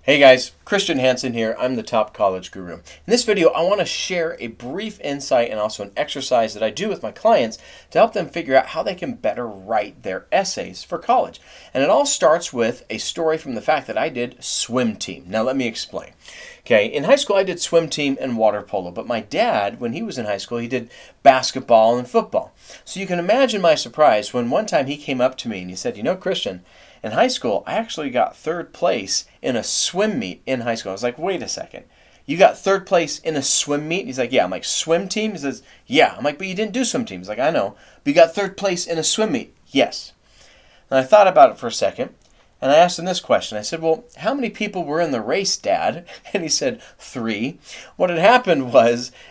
Hey guys, Christian Hansen here. I'm the Top College Guru. In this video, I want to share a brief insight and also an exercise that I do with my clients to help them figure out how they can better write their essays for college. And it all starts with a story from the fact that I did swim team. Now let me explain. Okay, in high school I did swim team and water polo, but my dad, when he was in high school, he did basketball and football. So you can imagine my surprise when one time he came up to me and he said, Christian, in high school, I actually got third place in a swim meet in high school. I was like, wait a second. You got third place in a swim meet? He's like, yeah. I'm like, swim team? He says, yeah. I'm like, but you didn't do swim team. He's like, I know. But you got third place in a swim meet? Yes. And I thought about it for a second. And I asked him this question. I said, well, how many people were in the race, Dad? And he said, 3. What had happened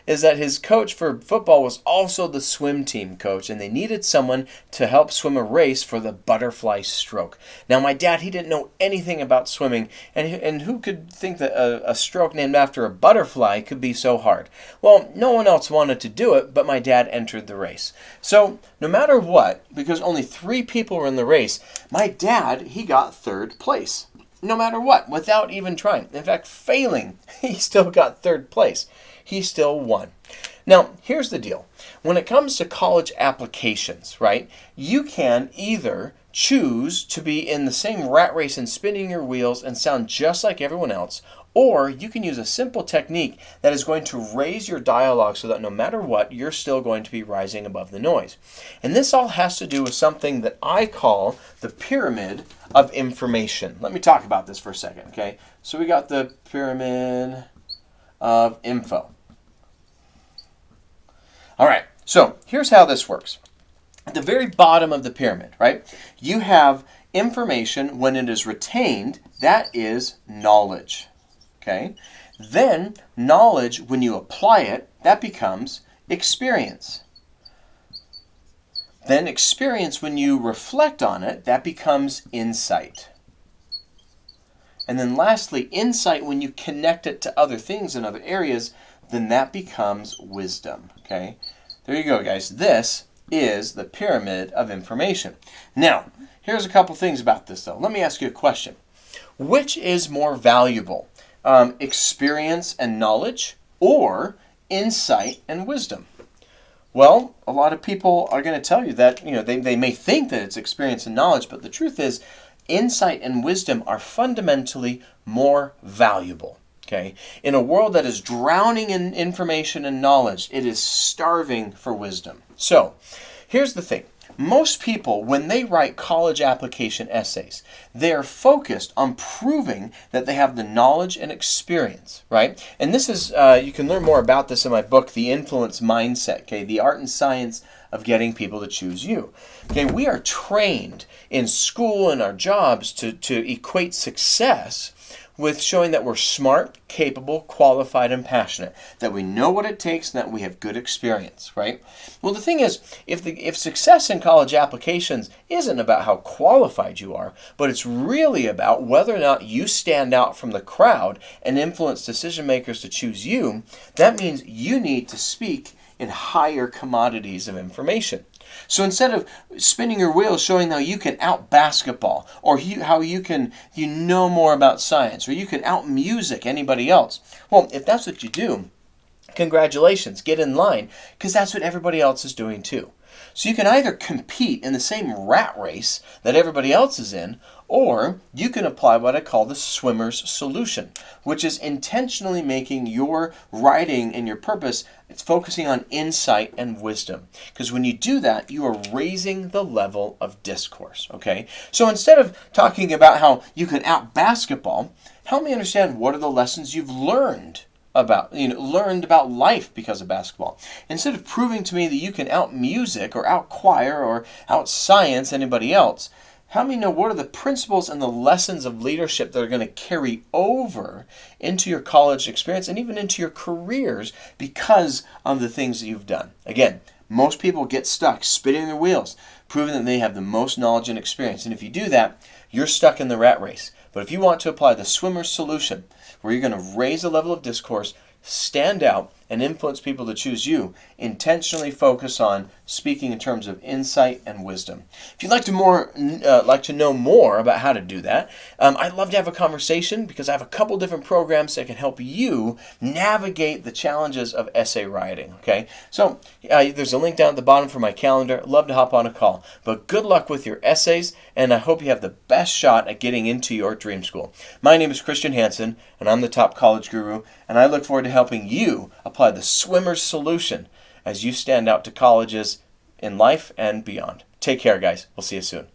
is that his coach for football was also the swim team coach, and they needed someone to help swim a race for the butterfly stroke. Now, my dad, he didn't know anything about swimming, and who could think that a stroke named after a butterfly could be so hard? Well, no one else wanted to do it, but my dad entered the race. So, no matter what, because only 3 people were in the race, my dad, he got third place. No matter what, without even trying. In fact, failing, he still got third place. He still won. Now, here's the deal. When it comes to college applications, right, you can either choose to be in the same rat race and spinning your wheels and sound just like everyone else, or you can use a simple technique that is going to raise your dialogue so that no matter what, you're still going to be rising above the noise. And this all has to do with something that I call the pyramid of information. Let me talk about this for a second, okay? So we got the pyramid of info. All right, so here's how this works. At the very bottom of the pyramid, right, you have information. When it is retained, that is knowledge. Okay? Then knowledge, when you apply it, that becomes experience. Then experience, when you reflect on it, that becomes insight. And then lastly, insight, when you connect it to other things in other areas, then that becomes wisdom. Okay? There you go, guys. This is the pyramid of information. Now, here's a couple things about this, though. Let me ask you a question. Which is more valuable? Experience and knowledge, or insight and wisdom? Well, a lot of people are going to tell you that, they may think that it's experience and knowledge, but the truth is insight and wisdom are fundamentally more valuable. Okay? In a world that is drowning in information and knowledge, it is starving for wisdom. So, here's the thing. Most people, when they write college application essays, they are focused on proving that they have the knowledge and experience, right? And this is, you can learn more about this in my book, The Influence Mindset, okay? The art and science of getting people to choose you. Okay, we are trained in school and our jobs to equate success with showing that we're smart, capable, qualified, and passionate, that we know what it takes, and that we have good experience, right? Well, the thing is, if success in college applications isn't about how qualified you are, but it's really about whether or not you stand out from the crowd and influence decision makers to choose you, that means you need to speak in higher commodities of information. So instead of spinning your wheels showing how you can out basketball, or how you know more about science, or you can out music anybody else, well, if that's what you do, congratulations, get in line, because that's what everybody else is doing too. So you can either compete in the same rat race that everybody else is in, or you can apply what I call the swimmer's solution, which is intentionally making your writing and your purpose, it's focusing on insight and wisdom. Because when you do that, you are raising the level of discourse, okay? So instead of talking about how you can out basketball, help me understand what are the lessons you've learned about life because of basketball. Instead of proving to me that you can out music or out choir or out science anybody else, help me know what are the principles and the lessons of leadership that are going to carry over into your college experience and even into your careers because of the things that you've done. Again, most people get stuck spinning their wheels, proving that they have the most knowledge and experience. And if you do that, you're stuck in the rat race. But if you want to apply the swimmer's solution, where you're going to raise the level of discourse, stand out, and influence people to choose you, intentionally focus on speaking in terms of insight and wisdom. If you'd like to know more about how to do that, I'd love to have a conversation because I have a couple different programs that can help you navigate the challenges of essay writing. Okay, so there's a link down at the bottom for my calendar. Love to hop on a call. But good luck with your essays, and I hope you have the best shot at getting into your dream school. My name is Christian Hansen, and I'm the Top College Guru, and I look forward to helping you apply the swimmer's solution as you stand out to colleges in life and beyond. Take care, guys. We'll see you soon.